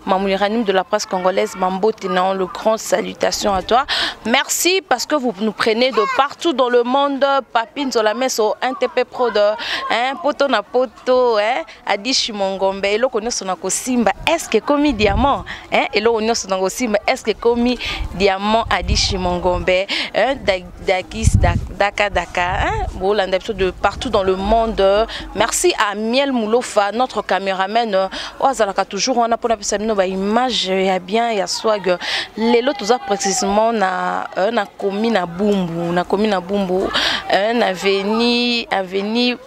Mamouliranim de la presse congolaise, Mambo Ténan, le grand salutation à toi. Merci parce que vous nous prenez de partout dans le monde. Papine Zolamès au NTP Pro de Poto na Poto, Adishi Mongombe, et l'on connaît son Simba, est-ce que comme diamant, et l'on connaît son Simba, est-ce que comme diamant Adishi Mongombe, Dakis, Daka, de partout dans le monde. Merci à Miel Moulofa, notre caméraman. Ozalaka toujours on a pour la image ya bien ya swag les lots tout précisément na commis na bumbu na avenue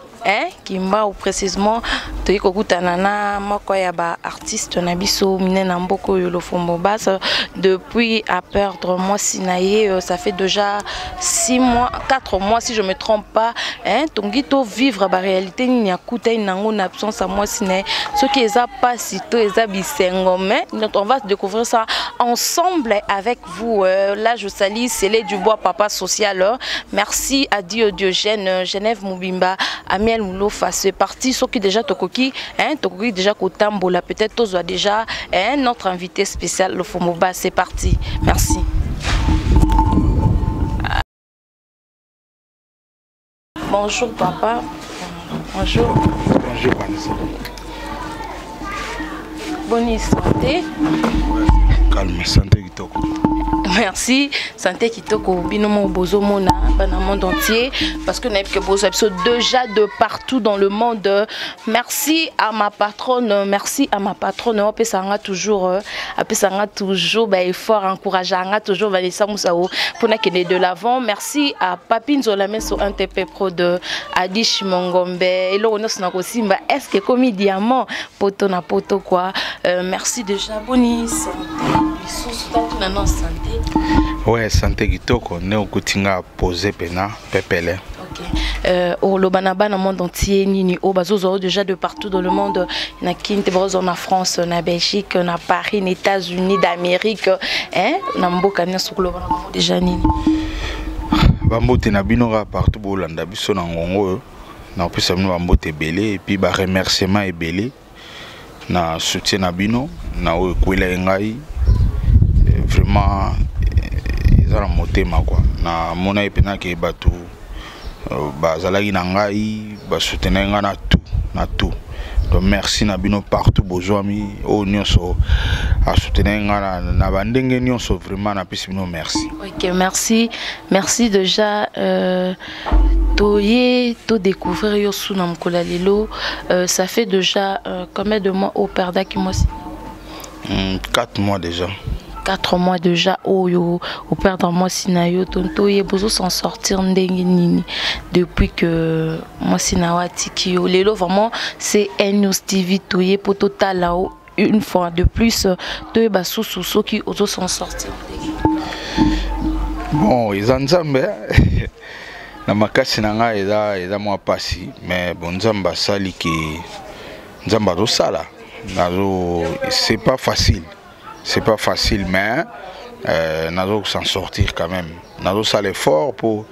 Kimba ou précisément toyiko kutanana moko ya ba artiste na biso minena mboko yo lofombo basse depuis à perdre moi sinaye ça fait déjà 6 mois 4 mois si je me trompe pas tongito vivre ba réalité ni akuta nango na absence à moi sinaye ce qui est pas sito eza bisengo mais on va découvrir ça ensemble avec vous là je salue Célé Dubois papa social merci à Diogène Genève Mubimba Amiel Moulofa c'est parti ceux qui déjà tokoki déjà kotambola peut-être tous déjà notre invité spécial le Fomoba c'est parti merci. Bonjour papa. Bonjour. Bonjour Vanessa. Bonne santé. Calme, santé kitoko. Merci, santé kitoko binomo bozo mona dans le monde entier parce que n'avez que bozo déjà de partout dans le monde. Merci à ma patronne, Apesanga toujours effort encourageant toujours Vanessa Moussao pour n'aller de l'avant. Merci à Papine Zolamès au NTP Pro de Adish Mongombe et là on a aussi est-ce que comme diamant poto na poto quoi. Merci déjà bonne santé. Ouais, santé kitoko, néo kutinga posé pena, pepele. Ok. Au Lobanaba dans le monde entier, nini au bazo déjà de partout dans le monde, na Kinte Brozo na France, na Belgique, na Paris, na États-Unis d'Amérique, na mboka na sur Lobanaba déjà nini. Bambote na binora partout bolanda biso na ngongo, na pesa bino bambote belé et puis ba remerciement et belé na soutien na bino, na o kwela ngai. Vraiment ils ont monté ma quoi na mona epena ke batu bazalaki na ngai ba soutenir nga na tout donc merci na bino partout bozwami o nyonso a soutenir nga na bandenge nyonso vraiment na pisi bino merci. OK, merci déjà to découvrir yo suna mkola lelo ça fait déjà combien de mois au perda qui moi 4 mois déjà. 4 mois déjà au père dans moi sinayo tonto ye bozo s'en sortir ndengi depuis que moi sinawa tikio lelo vraiment c'est News TV toye pour total là une fois de plus to ba sous qui ozo s'en sortir bon ils en nzambe na makasi na nga eza moi passi mais bon nzamba sali ki nzamba do sala nazo c'est pas facile. C'est pas facile, mais nous s'en sortir quand même. Nous ça l'effort pour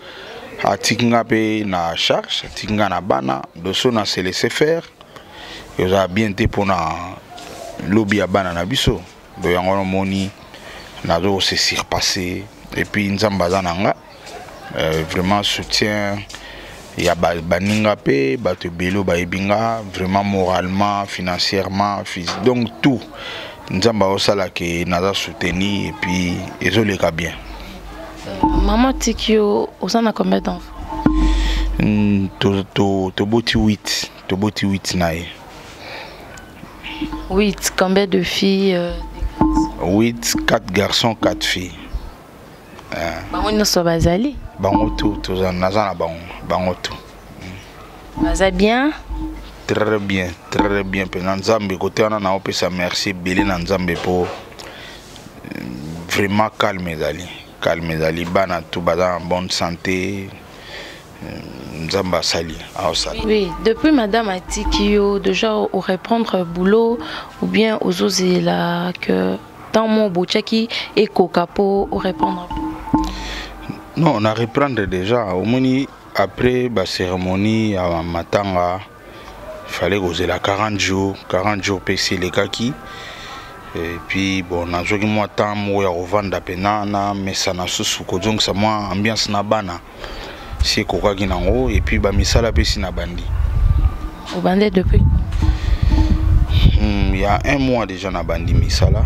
atikinga pe na charge, atikinga na bana, de ça on se laisser faire. Ils ont bien été pour na lobby à bana na biso. De yango moni, nous se surpasser et puis nzamba zananga vraiment soutien. Il y a baninga pe, batu belo ba ebinga vraiment moralement, financièrement, donc tout. Nzamba osala ke naza soutenu et puis ezoleka bien. Maman Tikio, vous en avez combien d'enfants? To boti 8 nae. 8, combien de filles? 8, 4 garçons, 4 filles. Bango nyonso bazali? Bango tout, naza na bango tout. Baza bien? Très bien. Nzambe côté on a opé ça merci belé Nzambe pour vraiment calme dali bana tout bana en bonne santé Nzamba sali sali. Oui, depuis madame Atikio déjà au reprendre boulot ou bien aux ozela que dans mon boutchaki et cocapo au reprendre. Non, on a reprendre déjà au moni après la cérémonie à Matanga. Il fallait oser la 40 jours PC les kaki Et puis bon nazoki moi temps mo ya kovanda pena na mesa na susu ko donc ça moi ambiance na bana si kokaki nango et puis ba misala pe sina bandi. Au bandé depuis il y a un mois déjà na bandi misala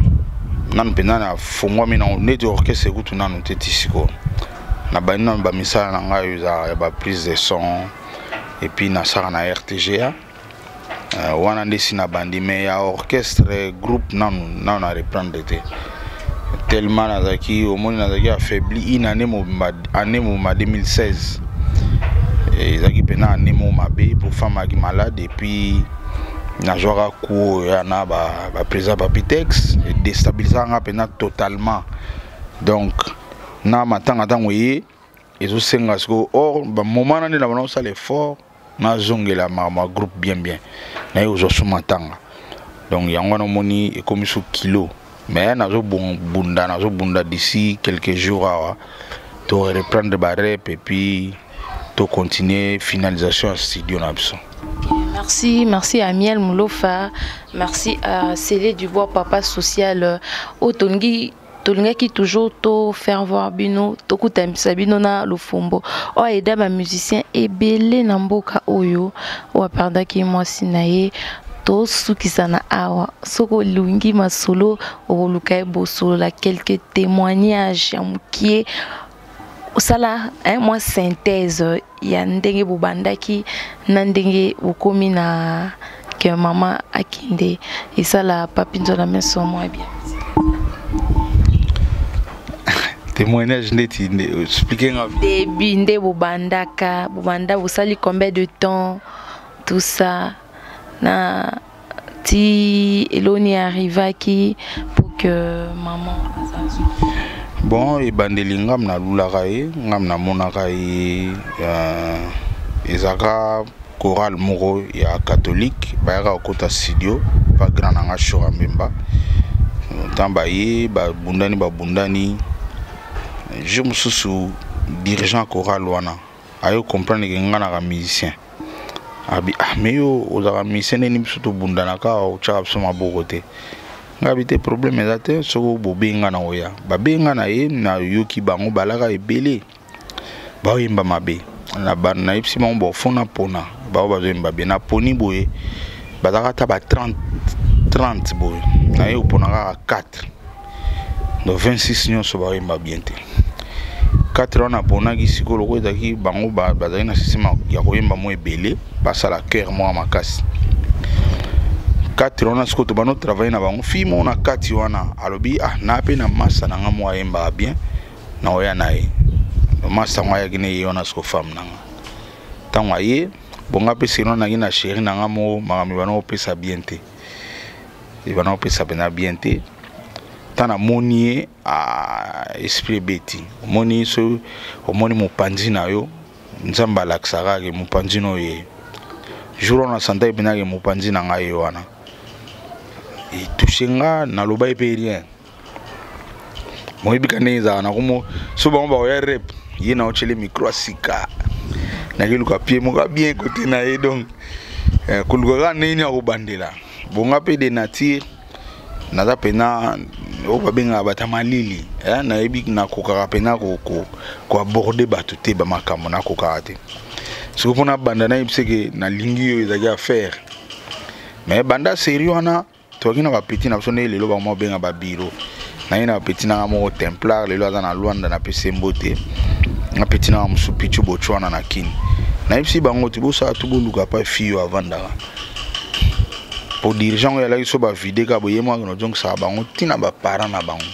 nan pena na fongwa mina net orchestre kutu nanu tetisiko na bandi na ba misala na ngai ya ba prise de son et puis na sara na RTGA wana ndesi na bandi mais ya orchestre groupe nanu na reprendre te tellement nazaki au monde nazaki affaibli une année mo 2016 et zaki pena année mo mabe pour femme qui malade et puis na joara ko ya na ba président Papitex et déstabilisant pena totalement donc na matanga tangoye ezo senga sko or ba moment na na bana ça l'effort na zongela ma groupe bien na yo zo sumatanga donc yango na moni e comme sous kilo mais na zo bunda d'ici quelques jours to reprendre ba rep et puis to continuer finalisation en studio na biso. Merci à Miel Moulofa, merci à Célé Dubois papa social Otongi qui toujours to faire voir bino to kutamisa bino na lufumbo o aida ba musicien ebele na mboka oyo o aparda ki mwasi na ye to sukisana awa soko lungi masolo o lukai bosolo la quelques témoignages ya mukie osala moi synthèse ya ndenge bobandaki na ndenge bokomi na ke mama akinde esala papinzo na meso moi bien. Témoignage net expliquer début nde bobanda bosali combien de temps tout ça na ti eloni arrivaki pour que maman bon et bandeli ngam na lulaka ye ngam na monaka ye ezaka choral moko ya catholique bayaka kota studio ba grand nanga shora mbemba tamba ye ba bundani je me suis dirigeant choral wana ayo comprendre que ngana ka musicien abi mais yo ozaka musicien ni biso bundana ka o tshaka biso maboko te ngabite problème ezate soko bobenga na oya babenga na ye na yoki bango balaka ebele baoyemba mabe na bana na ipsi bango bofona pona bao bazoyemba be na poni boye bazaka ta ba 30 boye na ye opona kaka 4 donc 26 nyonso baoyemba bien te 4 wana ponaki sikolo ko ezaki bango bazali na système ya koyemba mo ebele basala cœur mo makasi 4 wana siko to bano travailler na bango fi mo na 4 wana alobi na pe na massa na nga mo ayemba bien na oya na ye massa mo ya gine yona siko femme nanga tangwa ye bonga pe sino na gina chérie na nga mo magami bano pesa bien te e bano pesa bena bien te tana moni a esprit beti moni so omoni mopanzi na yo nzamba laksaka ke mopanzi no ye jour na santa ibina ke mopanzi na ngai wana e touchenga na loba pe rien mo ibika neza na komo so ba ba ya rep ye na ochele micro sika na ke luka pied mo ka bien côté na ye donc kuluka nini ya kobandela bonga pe de nature naza pena o babenga batamalili na ebi na kokaka pena ko aborder bato te ba makambo na kokaka te siko pona banda na ibseke na lingi yo ezaki à faire mais banda sérieux wana toki na ba petit na sonné lelo ba mo benga ba biro na ina petit na mo templar lelo aza na Luanda na pesembote na petit na mo supichu bochwana na kini na ibsi bango tibosa tubuluka pa fiyo avandaka pour dirigeant ya la so ba vide ka boye mo no donc ça bango tina ba parents na bango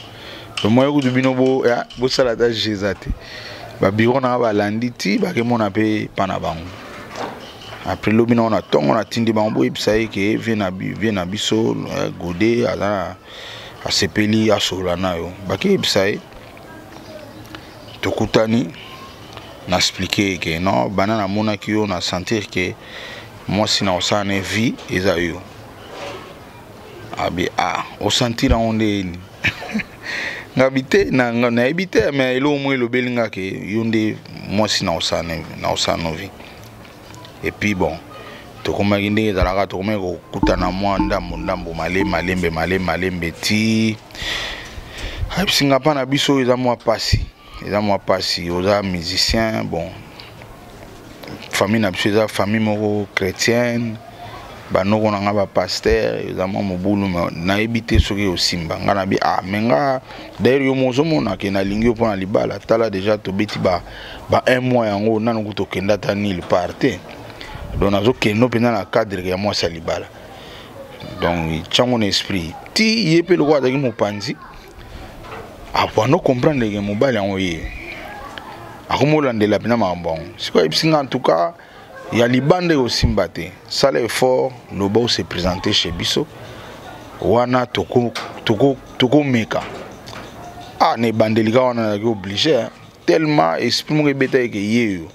to mo yoku dubino bo ya bo sala ta jezate ba biro na ba landiti ba ke mona pe pana bango après lobino na tongo na tindi bango bo ipsaye ke vient biso godé ala a sepeli a solana yo ba ke ipsaye to kutani na expliquer que non banana mona ki yo na sentir que moi sina osane vie ezayo abi o sentir onde ngabite na ebite mais elo mo elo belinga ke yonde moi sina osane na osano vie et puis bon tokomaki ndenge ezalaka tokomaki kokutana mwa ndambo malembe ti ayebisinga mpa na biso eza mwa pasi oza musicien bon famille na biso eza famille moko chrétienne banoko na nga bapaster eza mwa mobulu nayebi te soki osimba nga na bi menga d'ailleurs yo mozomona ke nalingi yo mpona libala tala deja tobeti ba 1 mois yango nano kutokenda ta nil part te donc nazokende mpenza na cadre ya mwasi ya libala donc tiango na esprit ti ye mpe lokola azalaki mopanzi apwano comprendre ke mobali yango ye akomolandela mpena makambo yango sikoyo ayebisinga en tout cas ya libanda osimba te sala effort loba ose présenter chez biso wana tokomeka na ebandelika wana nazalaki oblige tellement esprit moko ebeta eke yeyo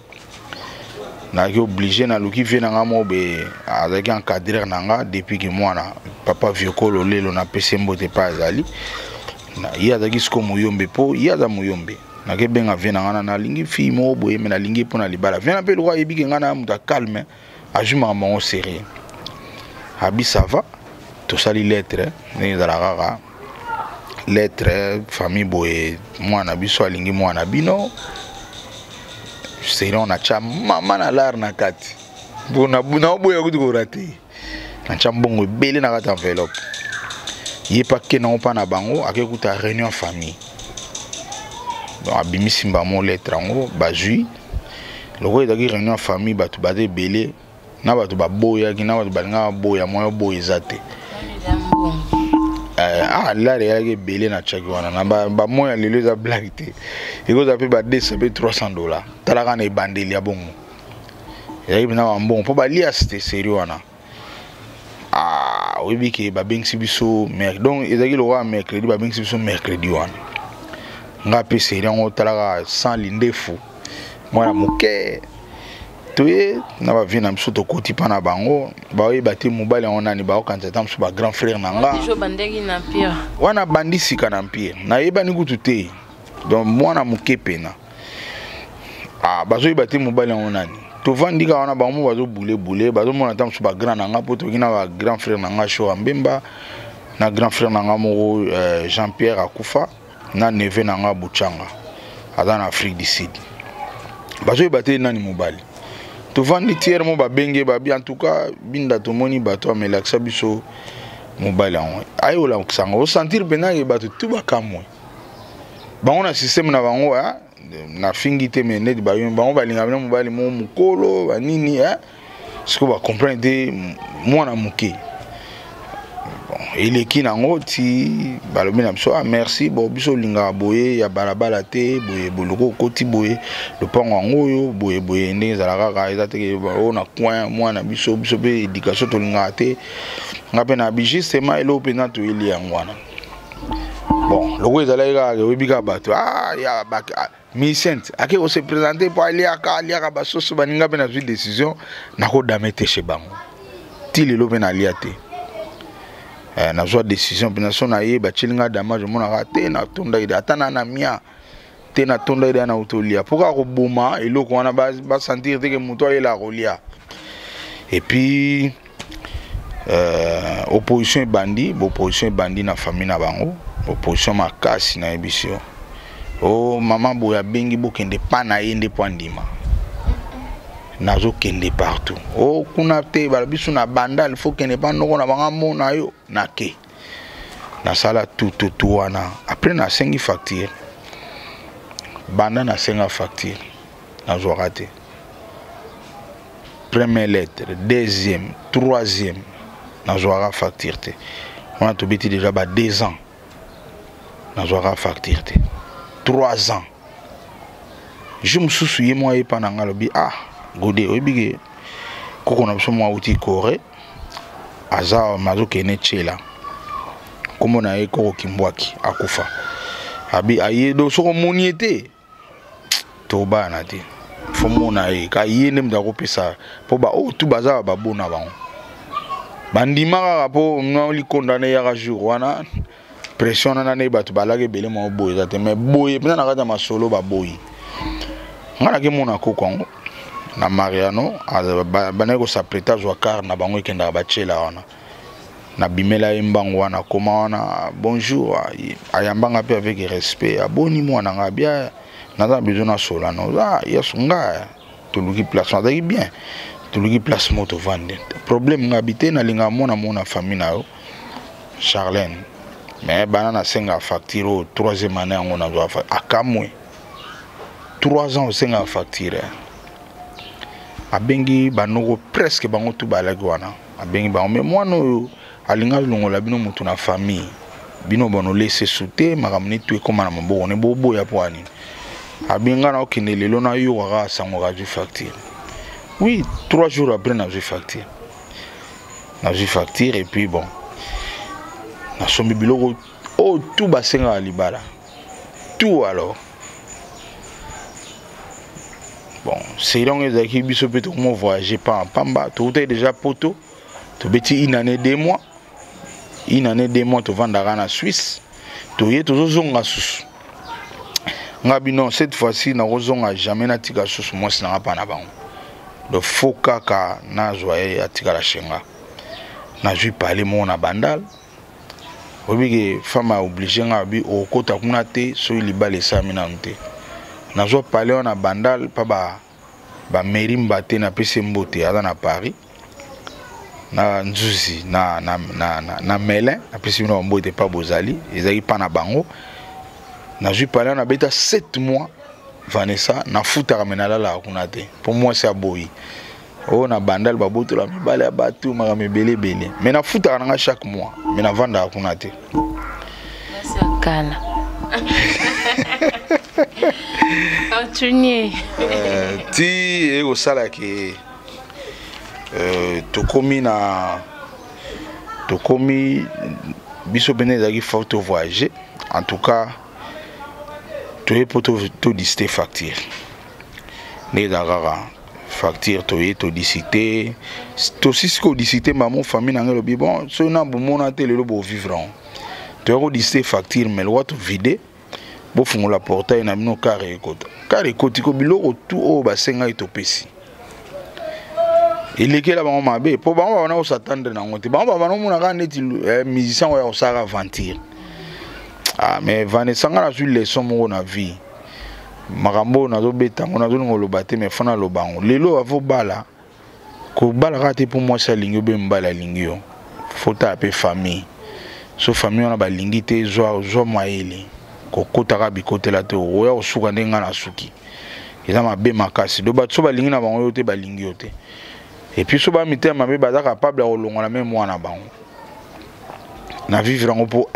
nazalaki oblige naluki vie na nga mo be azalaki encadreur na nga depuis ke mwana papa viokolo lelo napesi mbote mpa azali ye azalaki siko moyombe mpo ye aza moyombe nakebenga vie na nga nalingi fille moko boye me nalingi mpona libala vie na mpe lokwa ayebiki nga na moto acalme azwi makambo yango sérieux abi ça va tosali lettre ndenge ezala kaka lettre famille boye mwana biso alingi mwana bino sérieux na tya mama na lar na kati na oboya kuti korate na tya mbongo ebele na kati enveloppe ye pa ke nango mpa na bango akekuta réunion famille donc abimisi mbamo lettre yango bazwi loko ezalaki réunion famille bato baza ebele na bato baboyaki na bato balingaka baboya moyo boya eza te lare ezalaki ebele na tiaki wana na bamoya lelo eza blague te ekozala mpe badesa mpe $300 talaka na ebandeli ya bongo ezalaki mpena bambongo mpo baliasi te sérieux wana oyebi ke babengisi biso donc ezalaki lokola mercredi babengisi biso mercredi wana nga mpe sérieux yango talaka sans lindefu mwana moke toye na bavie na biso tokoti mpa na bango baoyeba te mobali yango nani baokanisa ta mosu bagrand frère na nga wana bandi sika na mpire nayebani kutu te donc mwana moke pena bazoyeba te mobali yango nani tovandika wana bango bazobule bazomona ta mosu bagrand na nga mpo toki na bagrand frère na nga sho ambemba na grand frère na nga moko Jean Pierre akufa na neve na nga Buchanga aza na Afrique du Sud bazoyeba te nani mobali tovandi tiere mo babenge babi en tout cas binda tomoni bato amelakisa biso mobali yango ayola kusanga osentir pena ke bato tu bakamwe bango na système na bango na fingi te me neti bango balinga bina mobali mo mukolo banini siko bacomprendre te mwana moke eleki nango ti balobi na biso merci bon biso linga boye ya balabala te boye boloko koti boye lopango yango oyo boye ndenge ezalaka kaka eza teke oyo na coin mwana biso mpe éducation tolingaka te nga mpe na bi justement eloko mpenza toyeli yango wana bon loko ezalaki kaka oyebi kaka bato ya Millicent ake kose présente mpo aliaka basoso baninga mpe nazwi décision nakodame te chez bango ti lelo mpe nalia te nazwa décision mpenza so na ye batyelinga damage omonaka te natonda ide ata na mia te natonda ide na utolia mpo kaka koboma eloko wana basentir teke moto ayela kolia et puis opposition ebandi na famille na bango opposition makasi na yebiso mama boya bengi bokende pa na ye nde po andima nazokende partout kuna te balabiso na banda il faut kende pa ndoko na banga mona yo nake nasala tout wana après nasengi facture banda nasenga facture nazwaka te première lettre deuxième troisième nazwaka facture te wana tobeti déjà ba 2 ans nazwaka facture te 3 ans je me soucie moi ye pa na nga lobi gode oyebike koko na biso mwa uti kore aza mazokene tshela kombo na ye koko kimbwaki akufa abi aye do soko moni ete tobana te fo mona ye ka ye nde mda kopesa po ba tu baza babona bango bandima kaka po mnali condamné ya jour wana pression na ne bato balage bele mo boye za te mais boye pena na kata masolo ba boye ngana ke mona koko ngo na Mariano baneko s'apprêta zo car na bango kenda bachela wana na bimela embango wana koma wana bonjour ayambanga pe avec respect aboni mwana nga bien naza besoin na sola no ya sunga to luki place na bien to luki place moto vande problème nga habiter na linga mona famille na yo Charlène mais banana senga facture au 3e année on a doit akamwe 3 ans senga facture abengi banoko presque bango tout balaki wana abengi bango mais moi no alinga longola bino mutu na famille bino bono laisser sauter makamni tout comme na maboko ne bobo ya poani abenga na okende lelo na yo waka sango ka facture oui 3 jours après na facture et puis bon na sombi biloko oh tout basenga alibala tout alors bon c'est donc ezaki biso peut comment voyager pas en pamba tout est déjà poto to beti une année 2 mois to vandara na Suisse to ye to zonga susu ngabi non cette fois-ci na rozonga jamais na tika susu moi sina pa na bango le foka ka na joye atika la shenga na jui parler mon na bandal obige femme a obligé ngabi o kota kuna te so libale sa mina nte na zo parler na bandal pa ba merimba te na pese mbote ala na Paris na nzuzi na melin na pese mina mbote pa bozali ezali pa na bango na jui parler na beta 7 mois Vanessa na futa ramena la kuna te pour moi c'est aboyi oh na bandal baboto la mibale ya batu makame belé mais na futa nga chaque mois mais na vanda kuna te kala continuer ti ego sala ki tokomi biso bene zaki photo voyager en tout cas tu es pour tout discuter facture né d'agara facture to discuter to sisco discuter maman famille na ngelo bi bon so na bo mona te le bo vivre tu es discuter facture mais loi to vider bo fungola portail na bino carré côté ko biloko tout o ba senga to pesi il est là bango mabe po bango na s'attendre na ngote bango ba no mona ka neti musicien wa osara aventure. Ah mais Vanessa ngana sur les sommes na vie makambo na zo betango na zo ngolo bate mais fona lo bango lelo avo bala ko bala rate pour moi ça lingio be mbala lingio faut taper famille so famille on a ba lingi te zo maele ko kota ka bikote la te oya osuka ndenga na suki eza mabe makasi do ba so ba lingi na bango yote ba lingi yote et puis so ba mité mabe ba za capable o longola même moi na bango na vivre ngo pour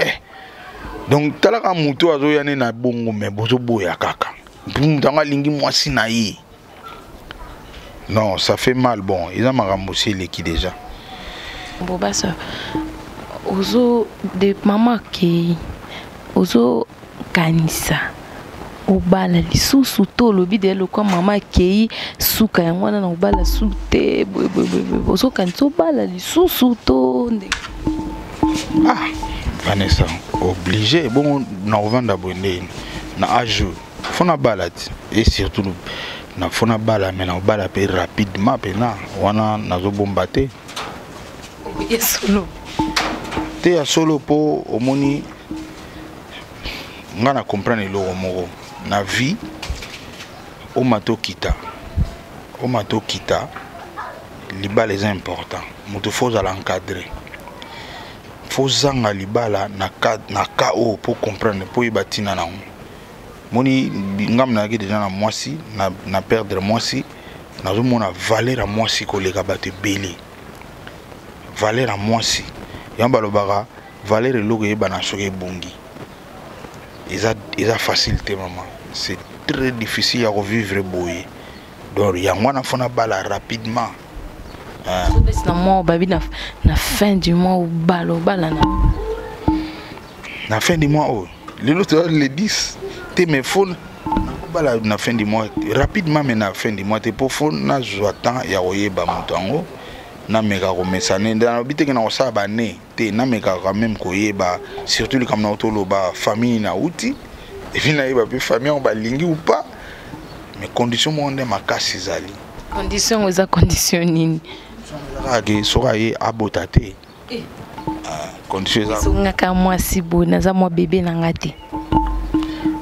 donc talaka mutu azo yane na bongo me bozo boya kaka mputanga lingi mwasi na ye non ça fait mal bon ils ont makambo c'est l'équipe déjà bon bah ça ozo de maman qui ozo kanisa obala lisusu to lobi de lo kwa mama kei suka ya mwana na obala sute ozo kanisa obala lisusu to ah Vanessa obligé bon na revendre abonné na âge fona balade et surtout na fona bala mais na bala pe rapidement pena wana nazo bombaté solo te ya solo po omoni ngana comprendre lo moko na vie o mato kita libala est important muto faut à l'encadrer. Faut zanga libala na KO pour comprendre pour y batina na moni ngam na déjà na moisi na perdre moisi na zo mona valeur à moisi ko le kabate belé valeur à moisi yamba lobaka valeur logo yeba na soke bongi eza facilité maman c'est très difficile à revivre boye donc yangwana fona bala rapidement. Na mois babi na fin du mois ou balo balana na fin du mois oh l'autre le 10 te me phone bala na fin du mois rapidement mais na fin du mois te pour phone na joatan ya oyeba mutango na meka ko mesane na biteke na osaba ne te na meka quand même ko yeba surtout le comme na otolo ba famille na uti et puis na yeba pe famille on ba lingi ou pas mais condition monde makasi zali Condition aux conditioning. Ake soka ye abota te. Condition za. Songa ka moi si bo na za moi bébé na ngate.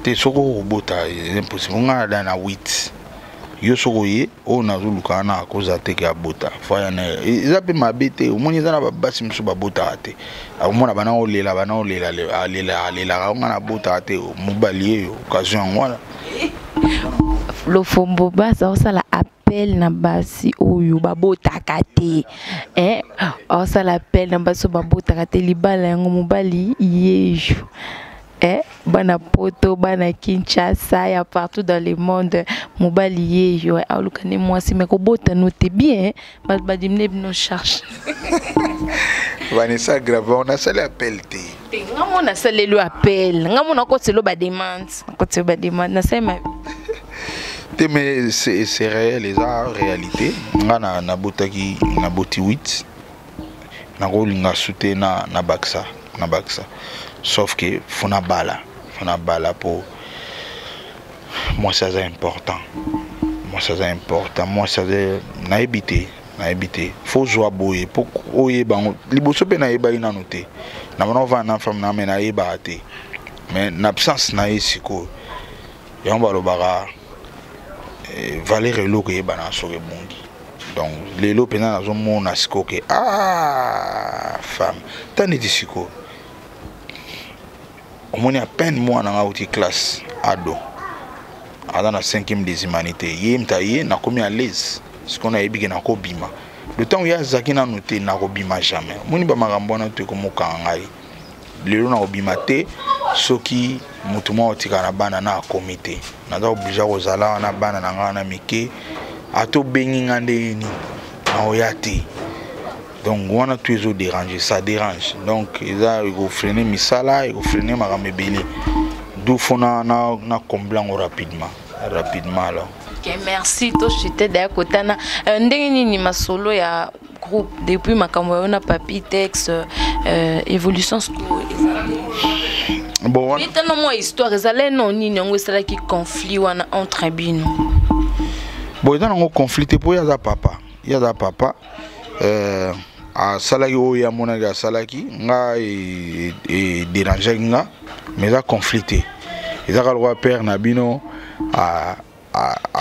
Te soko obota impossible nga na 8. Yo soko ye o na zuluka na koza te ke abota. Fa na eza pe mabete omoni za na babasi mso babota te. Omona bana olela alela nga na bota te mobali yo occasion ngwana. Le fombo basa osala appel na basi oyo babota kate osala appel na basi babota kate libala yango mobali yeju bana poto bana Kinshasa ya partout dans le monde mobali yeju alukane mwasi meko bota note bien badimne bino charge Vanessa grave on a sali appel te ngamona sali le appel ngamona ko tselo ba demande na sema mais c'est réel, les réalité. Na botaki na boti 8. Na rolinga souté na baksa. Sauf que fona bala pour moi ça c'est important. Moi ça na éviter. Faut jouer boye pour oye bango. Liboso pe na eba ina noté. Na mona va na femme na mena eba te. Mais l'absence na esiko. Yamba lo bara Valérie Loke est banansore bongi. Donc, les lots pendant la zone na siko que femme, t'as dit siko. On a à peine moi dans la classe ado. Dans la 5e des humanités, yé na commis à l'aise. Ce qu'on a ébiqué na kobima. Le temps où il y a zaki na noté na kobima jamais. Moni ba marambona te comme kangai. Les lots na kobima te. Soki mutuma otika na bana na comité naza obligé kozala na bana na ngana mike ato bengi ngande ni na oyate donc wana tu ezo déranger ça dérange donc eza iko freiner misala iko freiner makamebele d'où fona na combler rapidement alors. OK, merci to j'étais d'ailleurs kotana ndenge nini masolo ya groupe depuis makambo na papi texte évolution school bon mais tellement moi histoire ezale non nini ngo sala ki conflit wana entre bino bon dans un conflit pour ya papa a salaki o ya monaga salaki nga et déranger nga mais ça conflicté ils a le père na bino a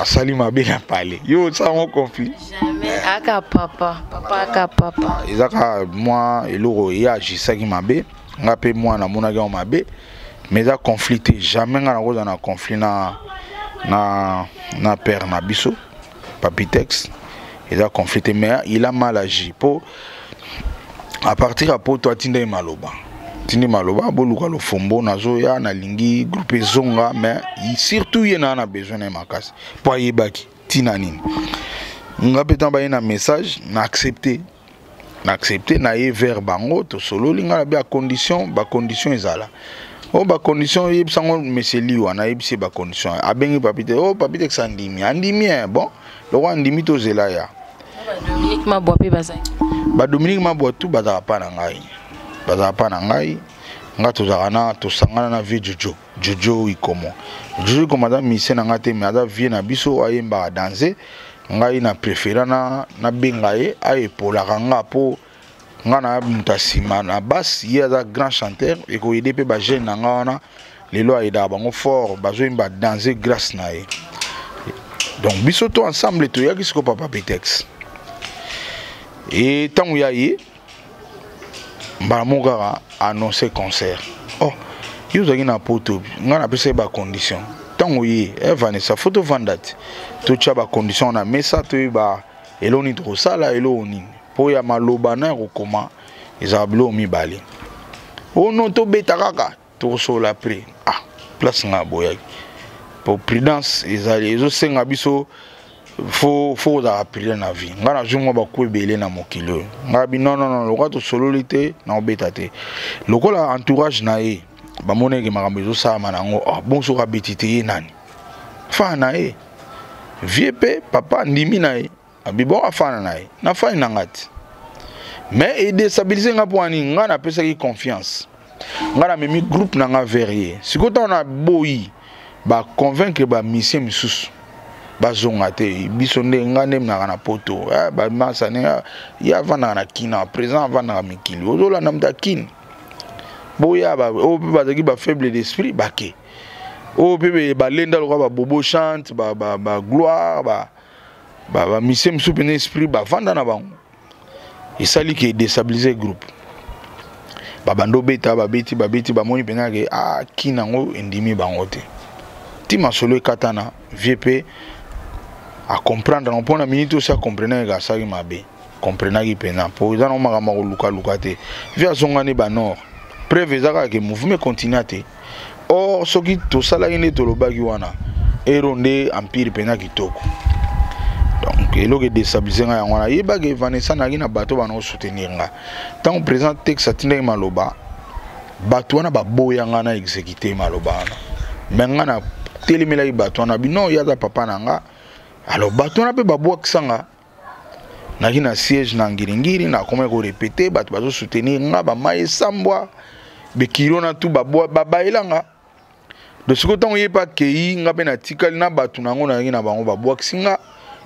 sali mabe na parler yo ça un conflit jamais aka papa ils a moi eloro ya agissaki mabe nga pe moi na monaga mabe mais ça conflicté jamais nga na conflit na père na biso papitex il a conflicté mais il a mal agi pour à partir à pour toi tindi maloba boluka lo fombo nazo ya na lingi groupe zonga mais surtout il na besoin de makasi pour yebaki tinanini nga petan ba na message na accepter na ye vers bango to solo linga ba condition ezala ba condition yeb sango monsieur liwa na yeb ba condition abengi papite papite xandimi andimi bon lo andimi to zela ya Dominique Mabwa pe bazai Dominique Mabwa tout bazaka pa na ngai nga tozakana tosangana na vie Jojo ikomo da mise na ngate me ada vie na biso ayemba danser ngai na préféra na benga ye ayepolaka nga po nga na mutasima na basse ye aza grand chanteur et ko aider pe ba jeune na nga wana lelo aida bango fort bazoyemba danser grâce na ye donc biso to ensemble to yaki siko papa Petex et tant ya ye Mbamogara annoncé concert. Oh, il y a une poto. On a appelé ça condition. Tant que y est, Vanessa photo vendate. Tout ça ba condition na mais ça tu ba eloni trop ça là eloni. Pour ya maloba na comment ils a blo mi balé. Oh non to beta kaka to so la prix. Ah, place nga boya. Pour prudence ils allaient senga biso faut appeler na vie ngana jungo ba ko belé na mokilo ngabi non lokato sololité na obetate lokola entourage na ye ba moneke makambo zo sama nango bon so kabetité nani fa na ye viepe papa ndimi na ye abi bon afana na ye na fa na ngati mais et déstabiliser nga pour ani ngana pesa ki confiance ngana memi groupe na nga verrier sikota na boyi ba convaincre ba mission misusu bazonga te biso nde ngane na kana poto ba masane ya vana na kina présent vana mikili ozola na mta kin boya ba o pe bazaki ba faible d'esprit bake o pe ba lenda lo ba bobo chante ba gloire ba misem supene esprit ba vanda na bango esali ke déstabiliser groupe babando beta babeti bamoni pena ke kina ngo endimi bango te tima solo katana VP à comprendre on pona minute aussi à comprendre ga sagi mabe comprendre ki pena po za no maga luka te via zongane ba nord preuve zaka ke mouvement continuité or soki to sala ine to lobaki wana eronde empire pena kitoko donc elo ke déstabiliser nga wana yeba ke Vanessa na na bato bana soutenir nga tant présent texte atinde maloba bato wana ba boya nga na exécuter maloba na menga na telemela bato wana bino ya za papa nanga alors bato wana pe ba boya kisanga na kina siège na ngiringiri na comment ko répéter bato bazo soutenir nga ba mai sambwa be kirona tu ba boya ba elanga de ce côté on y pas kei nga pe na tikali na bato nango na kina bango ba boya kisinga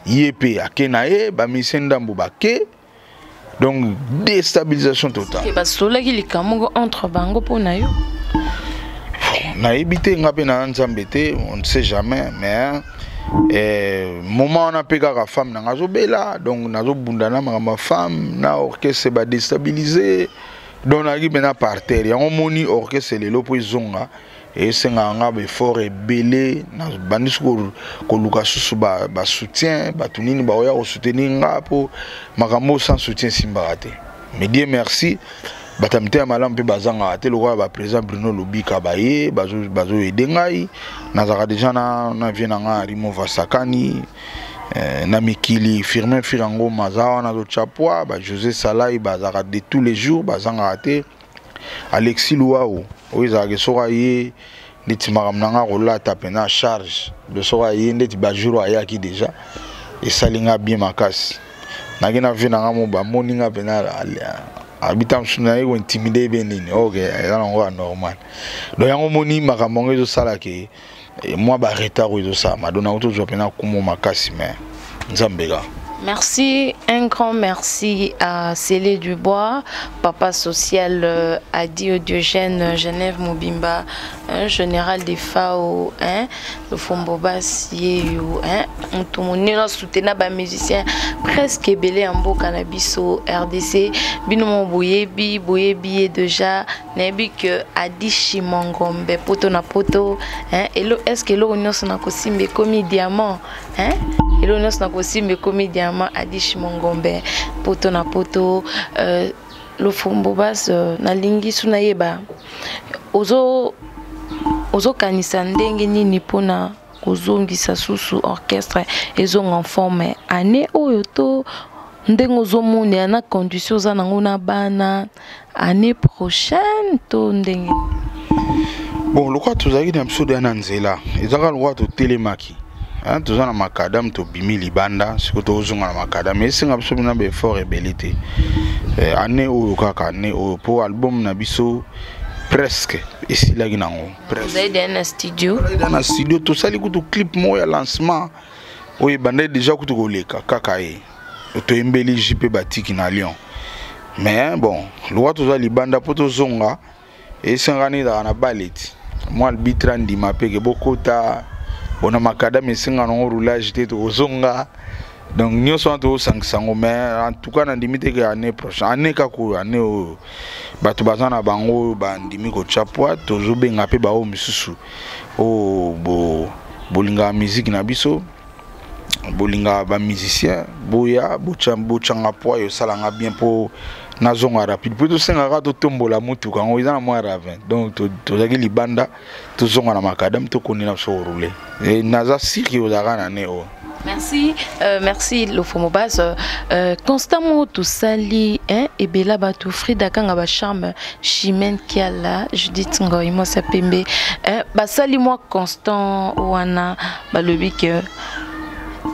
yep akenaye ba misendambo bake donc déstabilisation totale et ba sola ki likamongo entre bango pona yo na ebité ngape na nzambe te on ne sait jamais mais moment on a peka ka femme na ngazo bela donc nazo bundana ma femme na orchestre ba déstabiliser donc na gibena par terre ya moni orchestre lelo po zonga et c'est un be fort et belé na bandis ko luka susu ba soutien ba tunini ba oya ko soutenir nga po makambo sans soutien simbarate mais Dieu merci batamite malam pe bazanga te lokwa ba président Bruno Lubika baye bazo edengai nazaka déjà na viena nga Rimo Vasakani na mikili Firmin Firango mazawa na zo chapwa ba José Salai bazaka de tous les jours bazanga te Alexis Louao oiza ke soka ye ndeti makamnanga rola tapena charge de soka ye ndeti ba jour ayaki déjà et salinga bien makasi nagena vina ngamo ba moninga pena habitam suna ye intimider benini OK eza ngo normal donc yango moni makambo ezo sala ke moi ba retard ezo sa madona otozo pena kumo makasi mais nzambega. Merci, un grand merci à Célé Dubois, papa social Adi Diogène Genève Mobimba, général des FAO, le Fombobas Yéyou, on a soutenu les musiciens presque belé en beau cannabis au RDC, Binomo Boyebi déjà, Nebi que Adi Chimangombe, poto na poto, est-ce que l'on a son akosimbe comme diamant, et l'on a son akosimbe comme diamant. Adi Chimangombe poto na poto le Fombobas na lingi suna yeba ozo kanisa ndenge nini pona kozongisa susu orchestre ezonga en forme année oyo to ndenge ozomona na condition za nango na bana année prochaine to ndenge bon lokwa tozaki na episode na nzela ezaka lokwa to telemaki tous en macadam to bimi libanda siko to zonga na macadam mais singa biso na be fort rebelité année o kaka année o pour album na biso presque ici là ginango presque dans un studio to sali kutu clip mo ya lancement o banda déjà kutu koleka kaka to embeli JP batiki na Lyon mais bon loi to za libanda poto zonga et singani da na baleti moi arbitre ndi mapeke bokota on a macadam et singa no roulage te to zonga donc nous sommes tous 500 mais en tout cas na limite que année prochaine année kako année o bato bazana bango bandimi ko chapwa to zobenga pe ba o misusu o bolinga musique na biso bolinga ba musicien boya bochanga po yo salanga bien po na zonga rapide pour tout singa to tombola mutu kango izana mo ravin donc to zaki libanda to zonga na macadam to konina so rouler et naza siri ozaka na o. Merci, merci le Fombobas. Constamment tout sali, et bela batu Frida kanga ba charme chimène kiala Judith Ngoy mo sapembe. Ba sali moi constant wana ba lobi que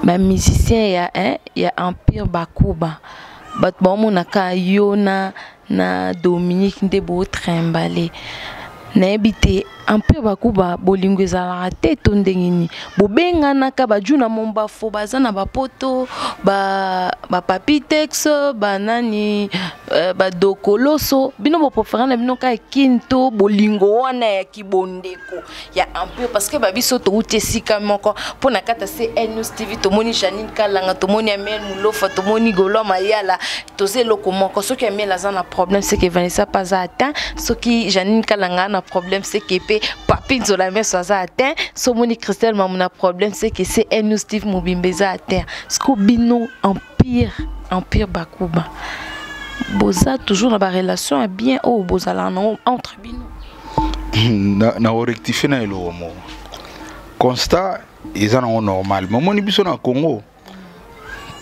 ba musicien ya empire bakuba. Bat bon naka yona na Dominique Ndebo Trembale. Na habité un peu bakuba bolingo ezalaka te to ndenge nini bobenganaka bajuna mombafo baza na bapoto ba papitex banani badokoloso bino bopofera na bino ka kinto bolingo wana ya kibondeko ya un peu parce que babiso to utesika moko pona kata se News TV tomoni Janine Kalanga tomoni Amel Mulofa tomoni Golo Mayala toze loko moko soki Amel aza na problème c'est que Vanessa pas atteint soki Janine Kalanga na problème c'est que Papi Nzolame soit atteint somoni Christelle Mamuna problème c'est que c'est News TV Mobimbeza atteint sko bino empire bakuba boza toujours na ba relation bien au bozala entre bino na rectifier na elo mo constat ils en ont normal mais moni biso na Congo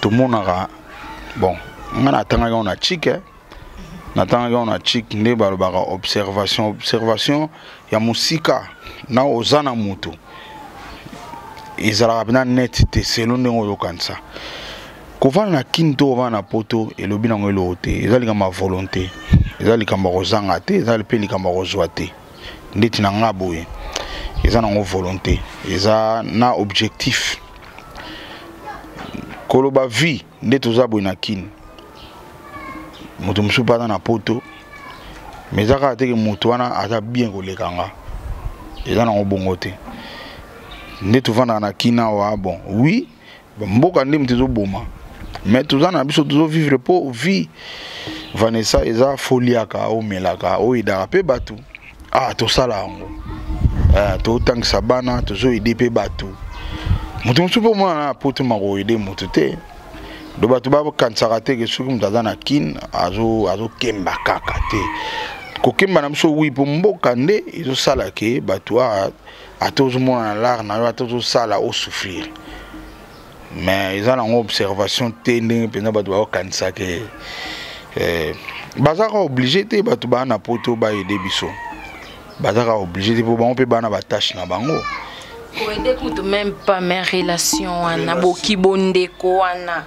tout le monde a bon on a tanga on a chic na tanga on a chic ne balobaka observation ya musika na ozana mutu izala bina net te selon ngo yokansa kovana na kinto wana poto elobi nango elote ezali kama volonté ezali kama rozanga te ezali peli kama rozwa te ndeti na ngaboye eza nango volonté eza na objectif koloba vie ndeti ozaboye na kini moto mosusu mpata na poto mais ezaka teke moto wana aza bien kolekanga eza nango bongo te ndeti ovandaka na kini awa bon oui mboka nde moto ezoboma mais toza na biso tozovivre po vie Vanessa eza foliaka omelaka oyedaka mpe bato tosala yango totangisa bana tozoyede mpe bato moto mosusu mpe omona na poto makoyede moto te do bato bakanisaka teke soki moto aza na kine azokemba kaka te kokemba na biso wi mpo mboka nde ezosala ke bato ata ozomona na lare na yo ata ozosala osouffrir mais ils ont une observation tendue pendant que tu as que bazaka obligé te batu ba na poto ba aider biso bazaka obligé te pour ba on peut ba na ba tâche na bango ko aider tout même pas mes relations ana boki bondeko ana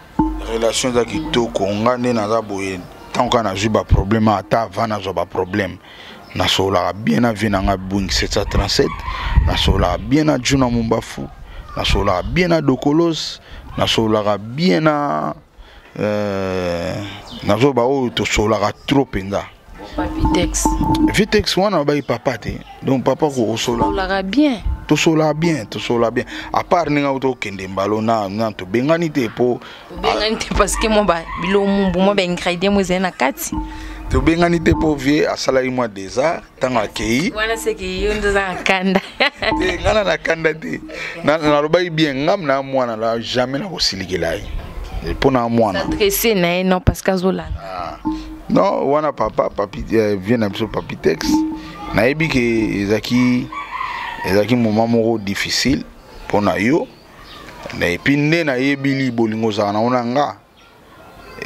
relation za kitoko ngane na za boye tant qu'on a eu ba problème ata vana zo ba problème na sola bien na vie na nga Boeing 737 na sola bien na Juna Mumbafu na sola bien na Dokolos na sola bien na zo ba o to sola trop penda Vitex wana ba papa te donc papa ko sola bien to sola bien à part ninga auto kende mbalo na to bengani te po bengani te parce que moi ba bilo mumbu mo ba ingrédient mo zena kati to bengani te po vie asala moi déjà tanga kei wana c'est que yo ndoza kanda te ngana na kanda te na roba bien ngam na mwana la jamais na kosilikela yi po na mwana adresser na non parce que zola non wana papi vient na biso papitex na yebi ke ezaki moment moko difficile pona yo na epinde na yebili bolingo za na onanga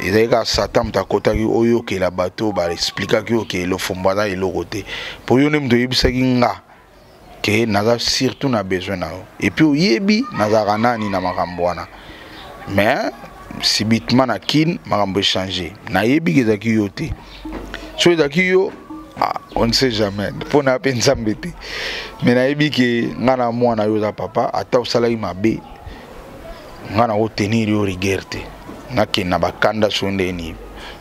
ezaka satan mtakotaki oyo ke la bateau ba expliquer que ke lo fombana eloko te po yo nem to yebisaki nga ke naza surtout na besoin na yo et puis oyebi naza kanani na makambo wana mais subitement na kin makambo changer na yebi ke ezaki yo te so ezaki yo on ne sait jamais pour na pensa mbete mais na yebi ke ngana mwana yo za papa ata osalaki mabe ngana ko tenir yo rigueur te nake na bakanda sondeni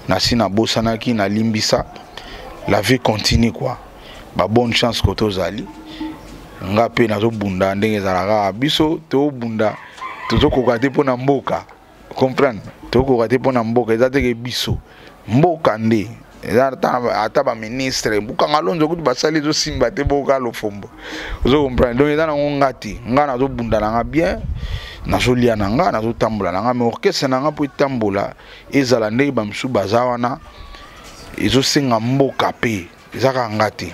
na sina bosanaki na limbisa la vie continue quoi ba bonne chance ko tozali nga pe nazo bunda ndenge zalaka biso to bunda tozokoka te pona mboka comprendre tozokoka te pona mboka ezate ke biso mboka nde ata ba ministre buka ngalonzo kuti basali zo simba te boka lo fombo ozo comprendre donc ezana ngati nga nazo bunda na bien nazolia nanga nazotambola nanga mais orchestre nanga po tambola ezala ndenge bamsu bazawana ezosenga mboka pe ezaka ngati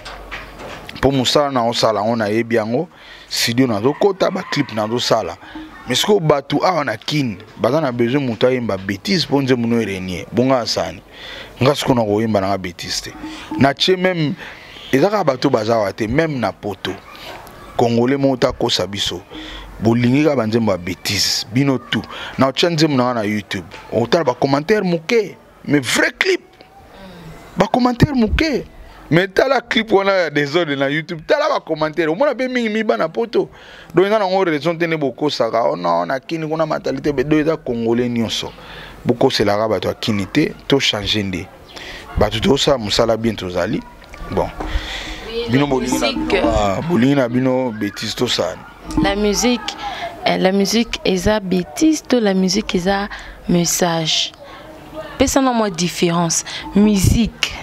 po musala na osala on a yebi yango studio nazokota ba clip nazosala mais ce que batu awa na kin bazana besoin mutu ayemba bêtise po nze muno renier bonga asani nga siko na koyemba nanga bêtise te na che même ezaka batu bazawa te même na poto congolais mota kosa biso bolingi ka banzemba bêtise bino tout na chanzem na YouTube on tala ba commentaire muke mais vrai clip ba commentaire muke mais tala clip on a des ordres na YouTube tala ba commentaire on a be mingi mi bana poto donc on a on raison tene boko saka on a kini kuna mentalité be do eza congolais nyonso boko c'est la rabat to kinité to changer ndé ba tout ça musala bien tozali bon bino bolina bino bêtise to ça la musique eza bêtise to la musique eza message pesa na moi différence musique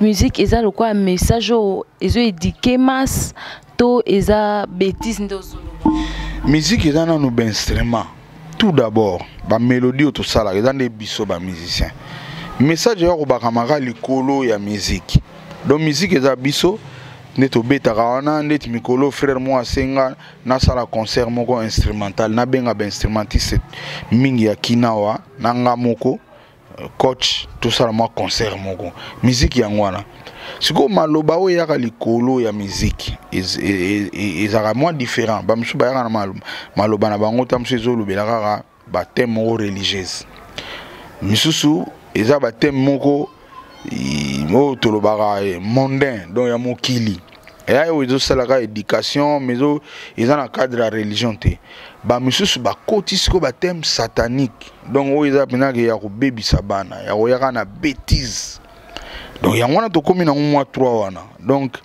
musique eza le quoi message ezo éduquer masse to eza bêtise ndozo musique eza na no ben instrument tout d'abord ba mélodie to sala eza des biso ba musicien message ya ko bakamaka likolo ya musique donc musique eza biso neto betaka wana ndeti mikolo frère moi asenga na sala concert moko instrumental na benga ba instrumentiste mingi ya kinawa na ngamoko coach tout ça moi concert moko musique ya ngwana siko maloba o yaka likolo ya musique ezaka moins différent ba msu ba yaka na maloba na bango tamsu ezolobela kaka ba thème moko religieuse misusu eza ba thème moko mo tolobaka mondain donc ya mokili et oyo ezosalaka éducation mais eza na cadre ya religion te ba misusu bakoti siko ba thème satanique donc oyo eza penaka ya kobebisa bana ya koyaka na bêtise donc yango wana tokomi nango mwa 3 wana donc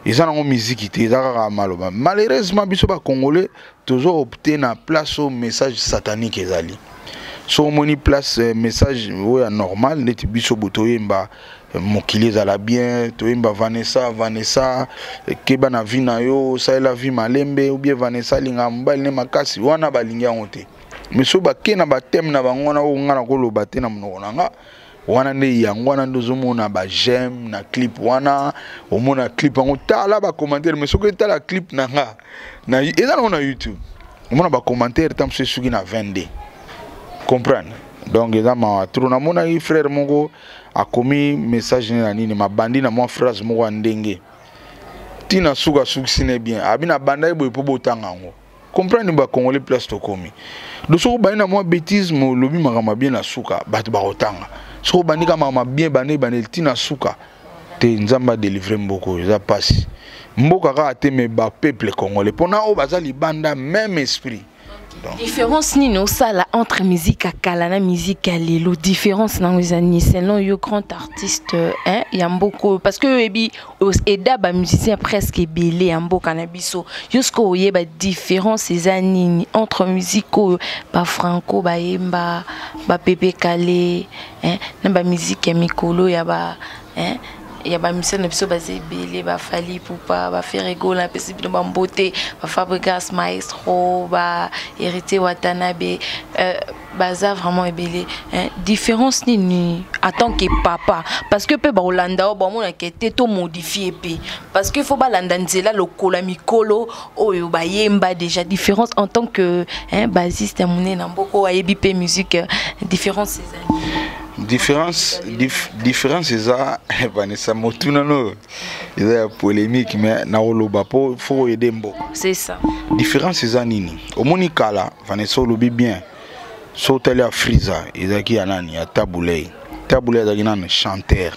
eza nango musique te eza kaka maloba malheureusement biso bacongolais tozo opte na place au message satanique ezali so moni place message oyo normal neti biso botoyemba mokili ezala bien toyemba Vanessa keba na vie na yo saela vie malembe ou bien Vanessa linga mobali ne makasi wana balingi yango te mais so bake na bathème na bango na o ngana koloba te na monoko nanga wana nde yango wana ndozomona ba j'aime na clip wana omona clip yango tala ba commentaire mais soki tala clip nanga na eza na YouTube omona ba commentaire tam se suki na 22 comprendre donc eza ma trop na mona yi frère moko a commis message na nini mabandi na moi phrase moko ndenge tina suka suksine bien abina banda ebo po botanga ngo comprendre ba congolais place to komi do so ba ina moi bêtise mo lobi makama bien na suka bat ba otanga so bandi kama bien bane tina suka te nzamba délivrer mboko eza passe mboka ka ateme ba peuple congolais pona o bazali banda même esprit. Différence ni no sala entre musique à Kalana musique à Lelo différence dans les années selon yo grand artiste hein il y a beaucoup parce que ebi eda ba musicien presque belé amboka na biso jusqu'au yeba différence ces années entre musico ba franco ba yemba ba pepe kale hein na ba musique ya mikolo ya ba hein il y a ba musicien na biso basé belé ba fali poupa ba faire rigoler pesi bino ba mbote ba Fabregas maestro ba hérité Watanabe baza vraiment belé hein différence ni en tant que papa parce que pe ba Holanda ba mona kete to modifier pe parce que faut ba landa nzela lokola mikolo oyo ba yemba déjà différence en tant que hein basiste amune na mboko ayebi pe musique différence ces années. Différence eza Vanessa Motuna no eza polémique mais na oloba po faut aider mboko c'est ça différence eza nini omoni kala Vanessa olobi bien so tele Friza ezaki ya nani ya Tabulei ezaki nani chanteur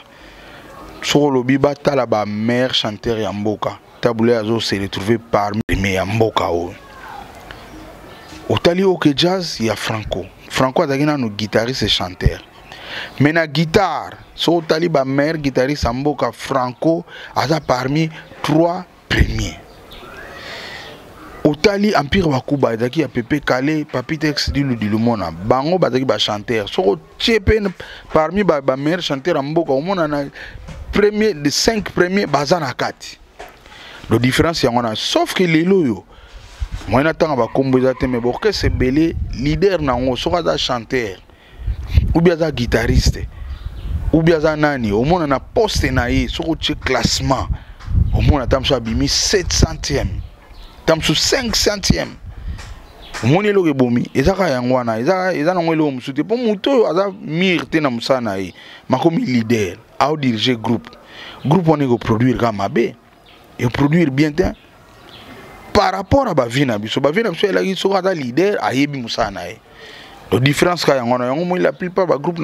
so olobi batala ba meilleur chanteur ya mboka Tabulei azo se retrouver parmi les meilleurs mboka o otali OK jazz ya Franco azaki nani guitariste et chanteur. Mais na guitare, so taliba meilleur guitariste Mboka Franco aza parmi 3 premiers. Otali Empire Bakuba ezaki ya Pepe Kale, Papitex Dilumona, bango bazaki ba chanteur. So tchepe parmi ba meilleur chanteur Mboka omona na premier de 5 premiers bazana 4. La différence y a sauf que lelo yo moi natanga ba kombo ezate mais bon que c'est belé leader nango so kaza chanteur. Ou bien un guitariste ou bien un nani au monde na poste na ye sur le classement au monde tam so abimi 700e tam so 500e au monde lo bomi ezaka yango wana eza na ngelo msute po muto aza mirte na musana ye makomi leader au diriger groupe on est produire comme mabe et produire bien par rapport à ba vie na biso elle a so leader ayebi musana ye La différence c'est que la plupart des groupes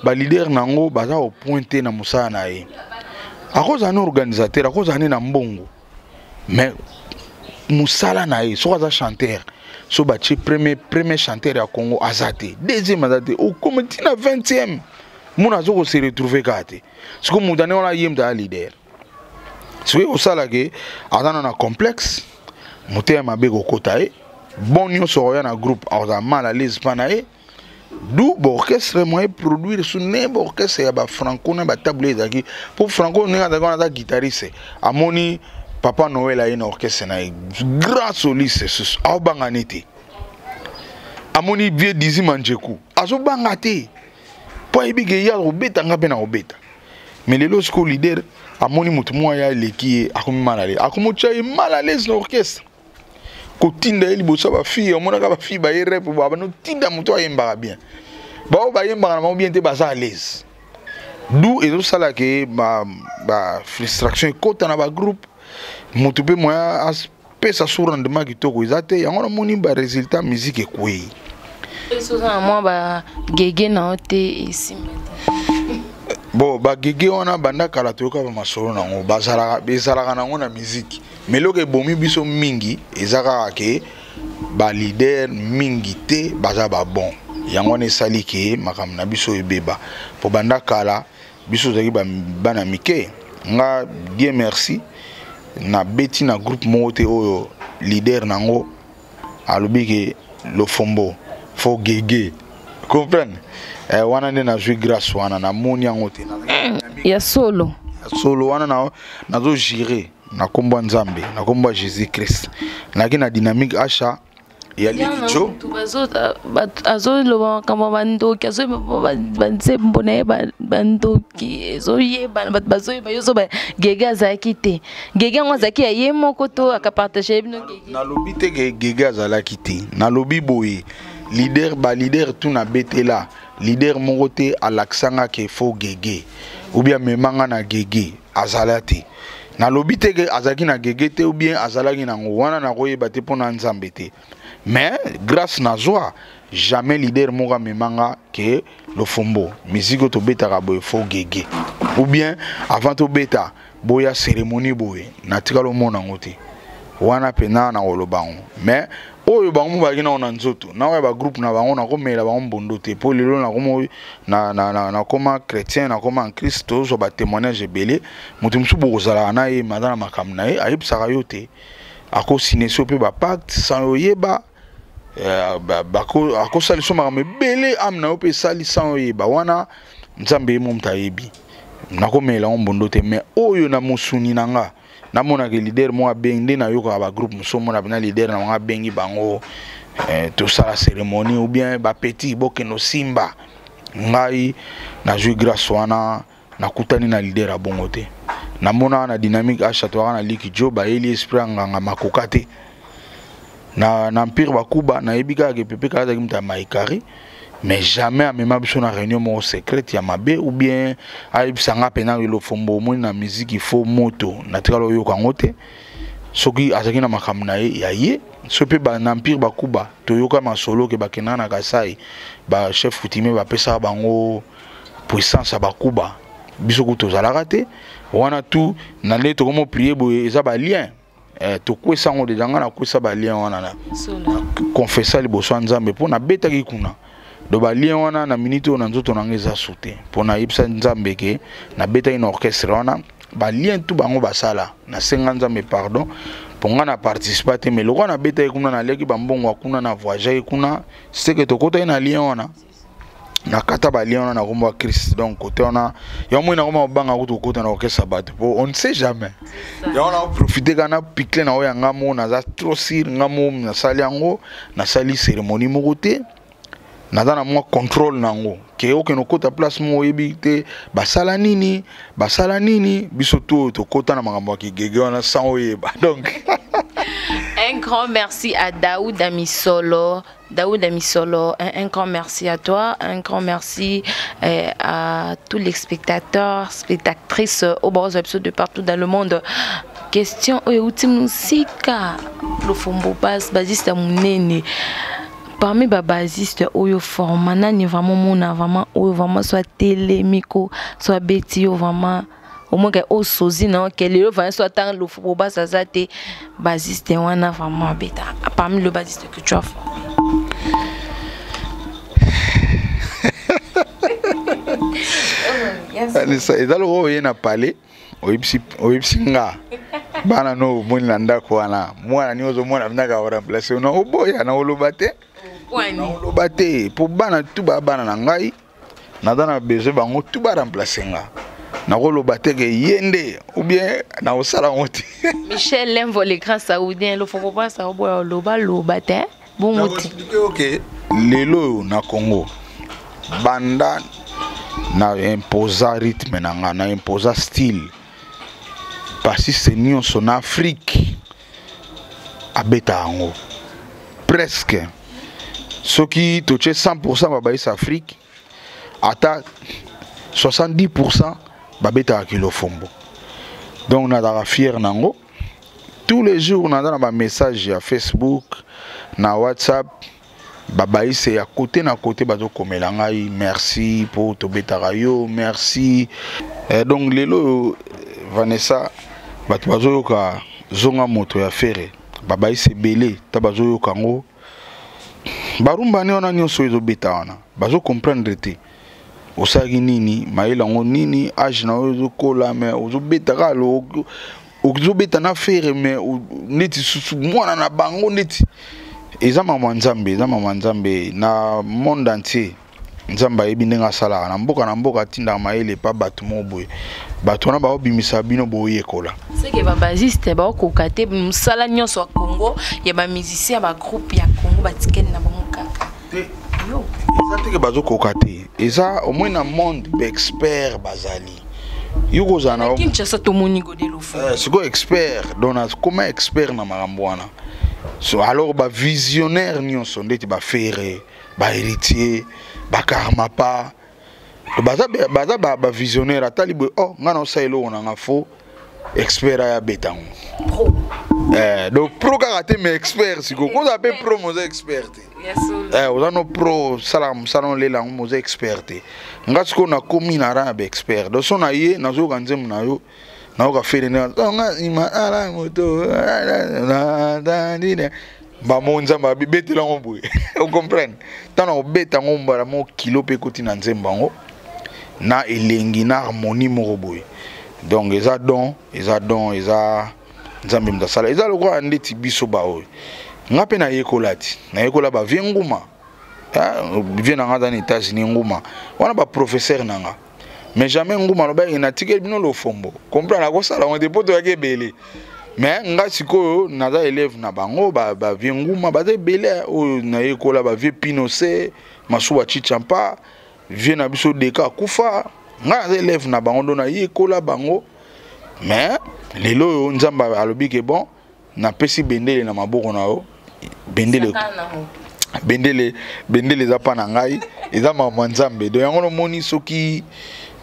les leaders nango baza au pointé na musana na ye. À cause d'un organisateur, à cause d'un mbongo. Mais musala na ye, so aza chanteur, so bachi premier chanteur ya Congo azate, deuxième azate, au comité na 20e. Mona zo se retrouver kate. Ce que mudane on a yem da leader. So au sala ke azana na complexe, muté ma bego kotae. Bon nyo so ya na groupe aza mal à l'aise pa na ye. D'où l'orchestre moi produire sur n'importe orchestre ya ba franco na ba table zaki pour franco ninga da guitariste amoni Papa Noël a une orchestre na grand soliste sus au banganité amoni vieux dizi manjeku azo bangate po ebige ya obeta ngabe na obeta mais les lorsque leader amoni mutu mo ya leki akomi mal à l'aise na orchestre kotinda eli bosa ba fille omona ka ba fille ba rep ba no tinda muto ayemba bien ba yemba na bien te ba à l'aise d'où et ça là que ba frustration kota na ba groupe mutu pe moya pesa sur rendement kitoko izate yango na moni ba résultat musique ekwe eso ça moi ba gege na ote ici bon ba gege wana banda kala toyoka ba masolo nango bazalaka nango na musique mais loke bomi biso mingi ezaka ke ba leader mingi te baza ba bon yango ne sali ke makam na biso ebeba po banda kala biso zaki ba bana mike nga Dieu merci na beti na groupe mote oyo leader nango alobi ke lo fombo fo gege comprendre wana ne na jouer grâce wana na moni yango te ya solo wana na zo gérer na kombo nzambe na kombo Jésus Christ na kina dynamique acha ya lijo azo lo kama bandoki azo banze mbona bandoki azo yeba bazo yeba yoso ba gege azaki te gege ngo azaki ya ye moko to aka partager bino gege na lobi te gege azalaki te na lobi boye leader tout na betela leader moko te alaksanga ke fo gege ou bien memanga na gege azalati na lobi te ke azaki na gege te ou bien azalaki na wana na koyeba te pona nzambe te mais grâce na joie jamais leader moko memanga ke lo fombo musique to betaka boye fo gege ou bien avant to beta boya cérémonie boye na tikalo mona ngote wana pena na olobango mais oyo bango bagina ona nzoto na ba groupe na bango na komela bango mbondo te po lelo na komo na koma chrétien na koma en Christ zo ba témoignage belé mutu musu bozala na ye madana makam na ye ayebisaka yo te ako sineso pe ba pacte sans oyeba ako saliso makam belé amna yo pe sali sans oyeba wana nzambe mo mtayebi na komela mbondo te mais oyo na musuni nanga na mona ke leader mo abengde na yoka ba groupe musomo na bina leader na nga bengi bango to sala cérémonie ou bien ba petit bokeno simba ngai na jouer grâce wana na kutani na leader abongote na mona na dynamique acha to na liki jo ba eli esprit nganga makokate na empire bakuba na ebika ke pepe kaza kimta maikari mais jamais à même biso na réunion mo secrète ya mabe ou bien aibisanga pena lo fombo mo na musique il faut moto na tikalo yo kangote soki azaki na makambo na ye ya ye so pe ba na empire bakuba to yoka masolo ke bakena na kasai ba chef coutumier ba pesa bango puissance bakuba biso ko tozalaka te wana tout na le to komo prier boye eza ba lien to kwesa ngo de janga na kwesa ba lien wana na confesser liboso nzambe po na betaki kuna do ba lien wana na minute na nzoto na ngeza sauter pona yipsa nzambe ke na beta une orchestre wana ba lien tout bango basala na senga nzambe pardon ponga na participer te mais lokwa na beta kuna na leki bambongo kuna na voyager kuna c'est que to kota na lien wana na kata ba lien wana na komba Christ donc côté wana ya moi na komba banga ko to kota na orchestre bato on ne sait jamais ya on a profiter kana picle na oya ngamo na za trop sir ngamo na sali yango na sali cérémonie moko te nadana moi contrôle nango ke okeno kota place mo yebi te basala nini biso to kota na makambo ki gege wana sans oyeba donc un grand merci à Daoud Amisolo. Un grand merci à toi, un grand merci à tous les spectateurs, spectatrices au bord de partout dans le monde. Question musique le fombo passe basiste munene parmi les basistes, oyo format nani vraiment mona vraiment oyo vraiment soit télé miko soit beti vraiment au moins que au sozi non que le vraiment soit tant le faut pas ça te basiste wana vraiment beta parmi le basiste que tu as formé. Et dans le rôle il y a parlé oipsinga bana no moni landa ko ana mwana ni ozo mwana vinaka remplacer na oboya na olobate na olobate pour bana tout bana na ngai na dana besoin bango tout ba remplacer nga na olobate ke yende ou bien na osala ngoti Michel Lemvo le grand saoudien le faut pas ça oboya lobate bon moti OK lelo na Congo banda na imposa rythme na nga na imposa style parce que c'est nous en Afrique à Betango presque ce qui touche 100% babaïs Afrique ata 70% babeta à Kilofombo donc on a la fière nango tous les jours on a un message à Facebook na WhatsApp babaïs c'est à côté na côté bazo komelangai merci pour tobeta rayo merci donc lelo Vanessa bato bazoyoka zonga moto ya fere babayi sebele ta bazoyoka ngo barumba ne ona nyonso ezobeta wana bazo comprendre te osaki nini mayela ngo nini age na ozokola me ozobeta kalo ozobeta na fere me neti susu mwana na bango neti eza mama nzambe na monde entier nzamba yebi ndenga sala na mboka tinda mayele pa bato moboye bato na ba obimisa bino boye kola c'est que ba basiste ba kokate musala nyonso Congo ya ba musicien ba groupe ya Congo batikeni na bangoka yo eza te bazo kokate eza au moins na monde ba expert bazali yuko zana Kinshasa to monigo de lofo c'est quoi expert dona comment expert na marambwana so alors ba visionnaire nyonso ndeti ba fere ba héritier ba karmapa baza ba visionnaire atali boy oh ngana osailo ona nga fo expert ya betango pro donc pro karaté mais expert siko ko za pe pro mo expert oza no pro salam salon le lango mo expert nga siko na komi na ra ba expert donc sona ye nazo kanzemu na yo na o ka fere na nga ima ala moto na dine ba monza ba betela ngomboye on comprend tana obeta ngombara mo kilo pe koti na nzembango na elengi na harmonie moko boye donc eza don eza nzambe mdasala eza lokwa ndeti biso ba oyo nga pe na yekola ba vie nguma vie na nga dans les États-Unis nguma wana ba professeur nanga mais jamais nguma lo ba ina tikel bino lo fombo comprendre la kosala on depoto ya kebele mais nga sikoyo naza élève na bango ba vie nguma ba bele oyo na yekola ba vie pinocé masuba chichampa vie na biso deka kufa nga élève na bango dona yekola bango mais lelo nzamba alobi ke bon na pesi bendele na maboko na yo bendele za pa na ngai eza mama nzambe do yango no moni soki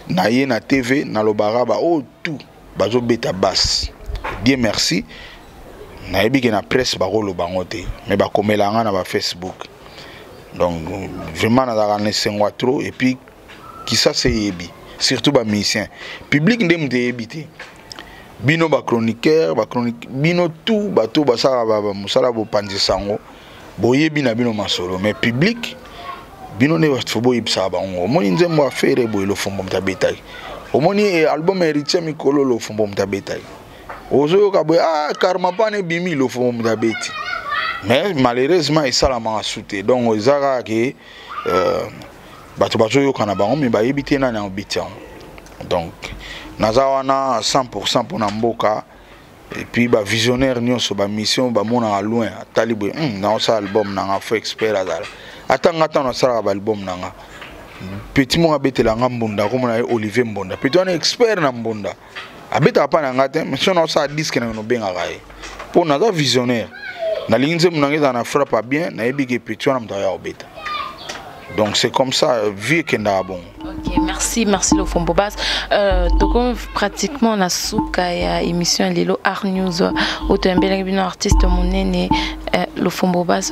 na ye na TV na lobara ba o tout bazo beta basse Dieu merci na yebi ke na presse ba rolo bango te mais ba komela nga na ba Facebook donc vraiment na dara sengwa trop et puis qui ça c'est yebi surtout ba musicien public ndem de yebi te bino ba chroniqueur bino tout bato basala ba musala bo panzi sango boyebi na bino masolo mais public bino ne bato boyebisa bango omoni nzembo affaire boye lo fombo mtabetaki omoni album héritier mikolo lo fombo mtabetaki ozoyoka boye karma pane bimi lo fombo mtabeti mais malheureusement isala ma soute donc ezaka ke bato bazoyoka na bango mais bayebi te na obiti donc naza wana 100% pour na mboka et puis ba visionnaire nyonso ba mission ba mona loin atali boye na osa album nanga fo expert azala atanga tano sala ba album nanga petit mo abetela nga mbunda ko mona Olivier Mbonda petit on expert na mbunda abeta pa na ngate mais sono osa disque na no benga gae pour naza visionnaire na linze munangeza na frappe bien na ebike petit on mtaya obeta donc c'est comme ça vie kenda bon. OK, merci le Fombo Bass. Donc pratiquement na souka ya émission Lelo Art News auto mbele bino artiste monene le Fombobas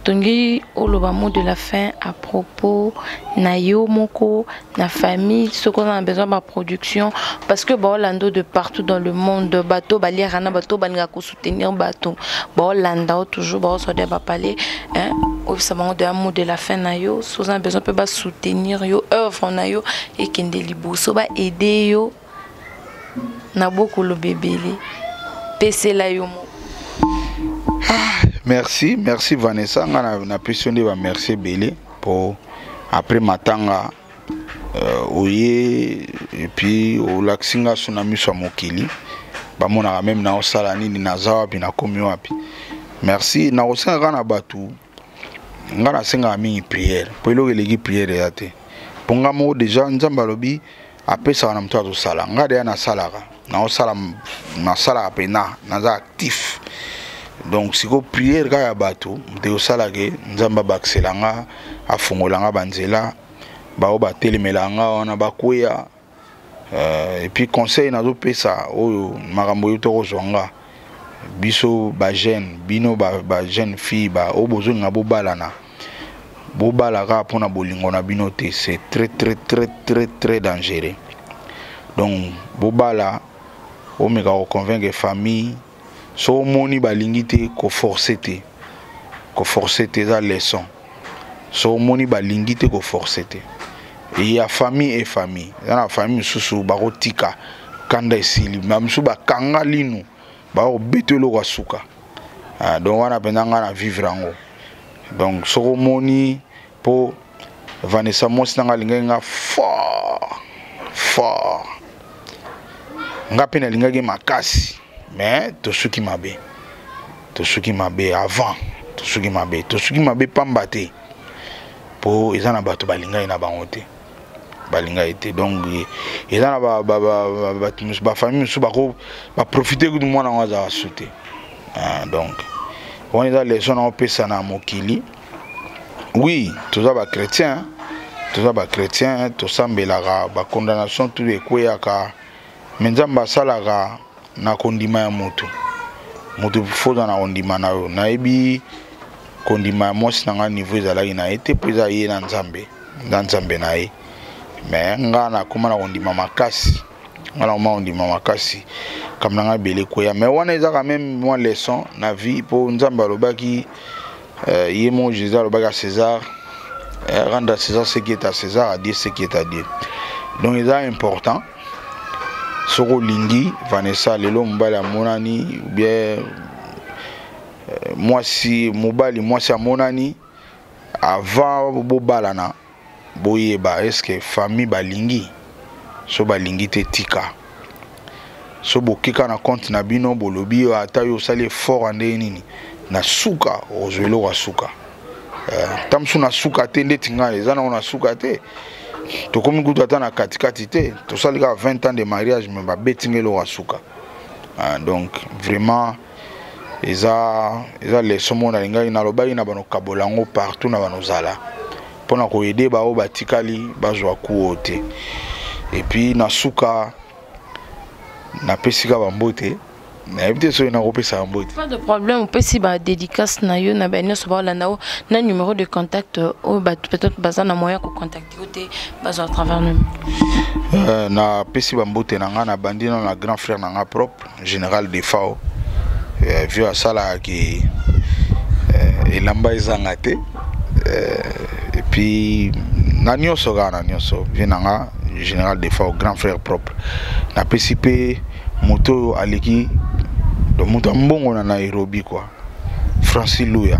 tongi oloba mot de la fin à propos na yo moko na famille ce qu'on a besoin de production parce que Orlando de partout dans le monde bateau baliarana bateau banga ko soutenir bateau Orlando toujours so de ba parler hein au savant de un mot de la fin na yo so on a besoin peut ba soutenir yo œuvre na yo et kende libo so ba aider yo na beaucoup le bébélé PC la yo mo. Merci Vanessa. On a pressionné merci Belé pour après matanga oye et puis au laxinga tsunami sur mokili. Ba mona même na osala nini na zawa puis na komi wapi. Merci na osenga na batu. Ngana senga mingi prière. Pour le legi prière yate. Ponga mo déjà nzamba lobi apesa na mtu azosala. Ngade na salaka. Na osala na sala pena na za actif. Donc si vous priez à bateau, de osalage, nzamba bakselanga, afungolanga banzela, baoba telemelanga, on a bakuya, et puis conseil na zo pesa, oyo marambo yoto rozonga, biso ba jeune, bino ba jeune fille, ba obozo nga bobalana, bobalaka pona bolingo na binote, c'est très dangereux. Donc bobala, o mega convaincre famille. So moni balingite ko forcer te za leçon so moni balingite ko forcer te et ya famille et famille na famille susu ba rotika kanda esili même su ba kanga linu ba obetelo kwa suka donc wana pendanga na vivre ngo donc so moni po Vanessa Mosi nanga linga fort ngape na linga makasi. Mais tout ce qui m'a bé avant, tout ce qui m'a bé pas m'batté pour ils en a battu balinga ina bangote balinga était donc ils en a ba famille sous ba profiter de moi na za sauter donc on est dans les zones on peut ça na mokili oui tous ça ba chrétien tout ça mbelaka ba condamnation tout les koyaka menzamba salaka na kondima ya mutu foza na kondima na yo na ebi kondima ya mwasi na nga niveau ezalaki na ete po eza ye na nzambe na ye mais nga na koma na kondima makasi kam na nga bele koya mais wana ezaka même moi leçon na vie po nzambe alobaki ye mo Jésus alobaki à César rendre à César ce qui est à César à Dieu ce qui est à Dieu donc c'est important. Soko lingi Vanessa lelo mobali amonani ou bien mwasi amonani avant bobalana boyeba est-ce que famille balingi so balingi te tika so bokika na compte na bino bolobi ata yo sali fort ande nini na suka ozwelo wa suka tamsu na suka te ndeti nga ezana na suka te to komi kutu ata na katikati te to salika 20 ans de mariage mais ba betingelo wa suka donc vraiment eza les somo na linga ina lobaki na bano kabolango partout na bano zala pona ko aider ba o batikali bazwa kuote et puis na suka na pesika bambote na éviter so na kopesa bambote pas de problème on peut si ba dédicace na yo na beno so ba la na numéro de contact o ba peut-être baza na moyen ko contacter ote baza à travers nous na pesi bambote na nga na bandina na grand frère na nga propre général de Fao vu à sala qui elamba ezanga te et puis na nyoso venanga général de Fao grand frère propre na PCP moto aleki do moto mbongo na Nairobi quoi Francis Louya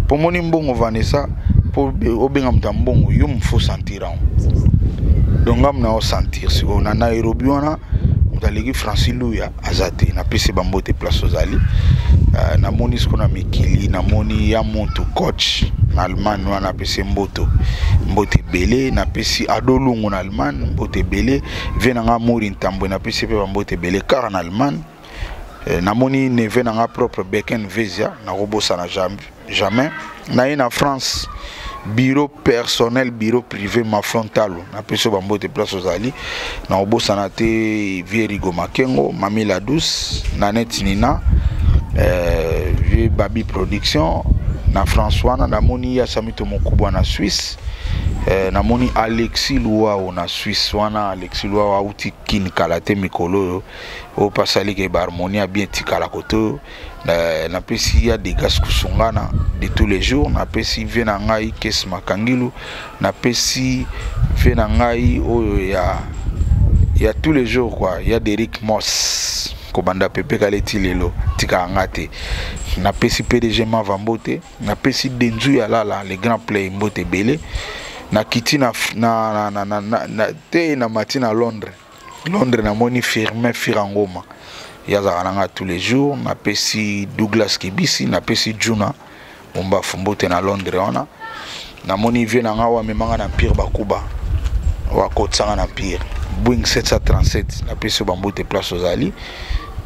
pour moni mbongo Vanessa pour obenga mbongo yo mfo sentir donc ngam na o sentir si on na Nairobi wana aleki Francis Louya azate na pesi bambote place ozali na moni ce qu'on a mikili na moni ya moto coach na Allemagne wana pesi mbote belé na pesi adolungu na Allemagne mbote belé vena nga mori ntambo na pesi pe bambote belé car en Allemagne na moni neve na nga propre Beken Vezia na robosa na jamais na en France bureau personnel bureau privé ma frontalo na peso bambote place ozali na obosa na te Vierigo Makengo Mamila Douce Nanette Nina Babi Production na François na moni ya Samito Mokubwa na Suisse. Na moni Alexis Luao na Suisse wana Alexis Luao auti kin kalate mikolo o pasali ke harmonia bien tikala koto na pesi ya des gas kusungana de tous les jours na pesi vena ngai kes makangilu na pesi vena ngai oyo ya tous les jours quoi ya Derrick Moss kobanda pepe kaleti lelo tika ngate na pesi PDG Mavambote na pesi Denzu ya lala les grands play mbote belé na kiti na te na matina Londres na moni Firmin Firangoma yazaranga tous les jours na pesi Douglas Kibisi na pesi Juna omba fumbote na Londres ona na moni vie na ngawa memanga na Empire Bakuba wa kotsanga na Empire Boeing 737 na pesi bambote place ozali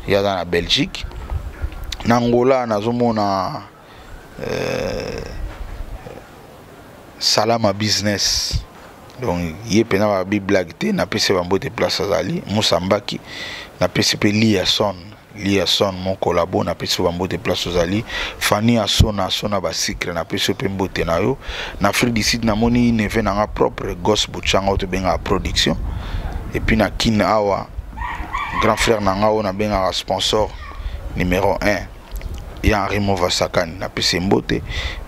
yaza na Belgique na Angola nazomona Salama Business donc yé pena ba bi blague te na pesi bambote place azali Musambaki na pesi pe Liason mon collabo na pesi bambote place ozali Fanny Asona ba secret na pesi pe mbote na yo na Afrique du Sud na moni neve na nga propre Gos Buchanga auto benga production et puis na kin awa grand frère na nga na benga sponsor numéro 1 ya Henri Movasakani na pesi mbote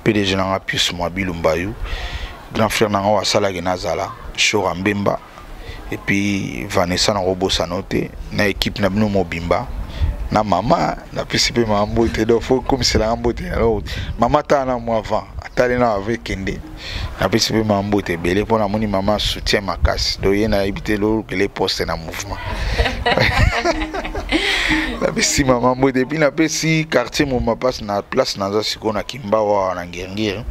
PDG na nga Pius Mwabilu Mbayu grand frère na nga wa sala genazala Shora Mbemba et puis Vanessa na Robosa note na équipe na bino mobimba na mama na pesi pe mbote do faut comme c'est la mbote alors mama ta na moi avant atale na avec kende na pesi pe mbote belé pour na moni mama soutien makasi do yena habiter lo que les postes na mouvement la pesi mama mbote puis na pesi quartier mon passe na place na za siko na Kimbawa na Ngengere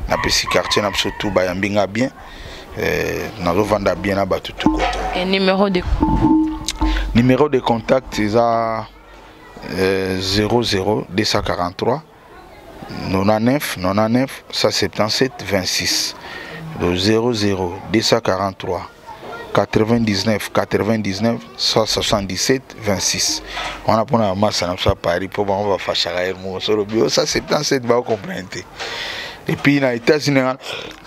na pesi quartier na surtout ba yambinga bien na revendre bien na batutu côté. Et numéro de contact c'est à 00 243 99 177 26 00 243 99 177 26 on a pour la masse na ça Paris pour on va faire charrière mo sur le bio ça 77 va comprendre et puis na États-Unis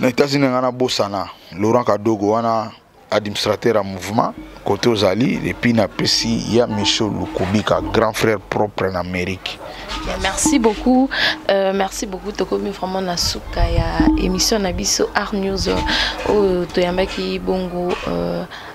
na Bosana Laurent Kadogo wana administrateur à mouvement côté Ozali et puis na pesi ya Michel Lukubika grand frère propre en Amérique. Merci beaucoup Tokomi vraiment na suka ya émission na biso Art News o toyambaki bongo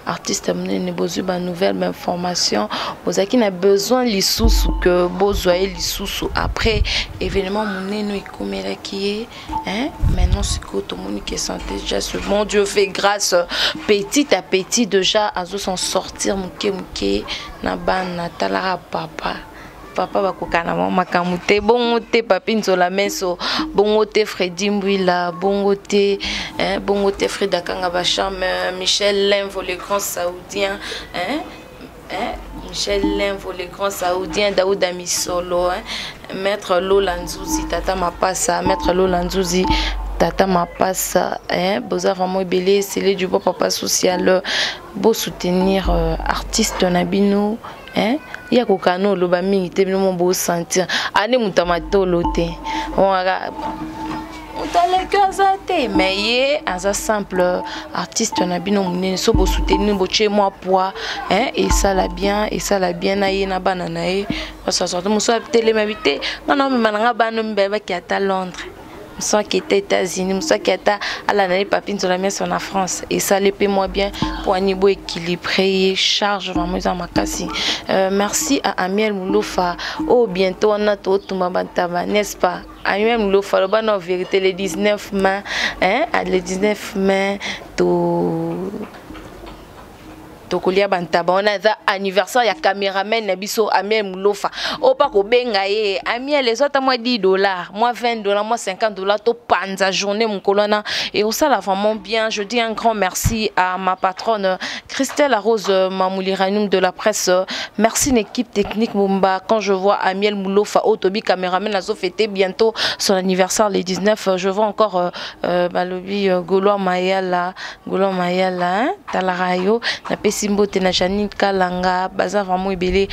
artiste amene bozu ba nouvelle information ozaki na besoin lisusu que bozoye lisusu après événement moneno ikomelaki hein maintenant siko to moni que santé déjà ce bon Dieu fait grâce petit à petit déjà azo s'en sortir muke na bana talara papa bakokana makamu te bongo te Papi Nzola Meso bongo te Freddy Mbwila bongo te Frida Kanga Bacham Michel Lenvo le grand saoudien Michel Lenvo le grand saoudien Daouda Misolo maître Lola Nzuzi Tata Mapasa maître Lola Nzuzi Tata Mapasa boza vraiment belé c'est le du papa social beau soutenir artiste nabino il y a kokano lo ba mingi te bino mo sentir ane mutamatolo te on le cazate mais yé un simple artiste nabino munene so bo soutenir bo chez moi poids et ça la bien na ye na banana e ça sorte mo so télé m'habiter non mais mananga bano mbeba qui à Londres Moussa qui était aux États-Unis, Moussa qui était à l'année Papi Nzola Meso en France. Et ça les paie moi bien pour un niveau équilibré, charge vraiment dans ma casse. Merci à Amiel Moulofa. Oh, bientôt on a tout Mabantaba, n'est-ce pas? Amiel Moulofa, le ban en vérité, les 19 mains, les 19 mains, tout. Tokolia bantaba on a anniversaire ya caméraman na biso Amiel Moulofa opa ko benga ye Amiel les autres moi $10 moi $20 moi $50 to panza journée mon colonna et on ça la vraiment bien. Je dis un grand merci à ma patronne Christelle Rose Mamouliranoum de la presse. Merci l'équipe technique Mumba. Quand je vois Amiel Moulofa Otobi caméraman la fêter bientôt son anniversaire les 19 je vois encore balobi Golo Mayala Talarayo na Simbo Tena Janine Kalanga baza vraiment ebele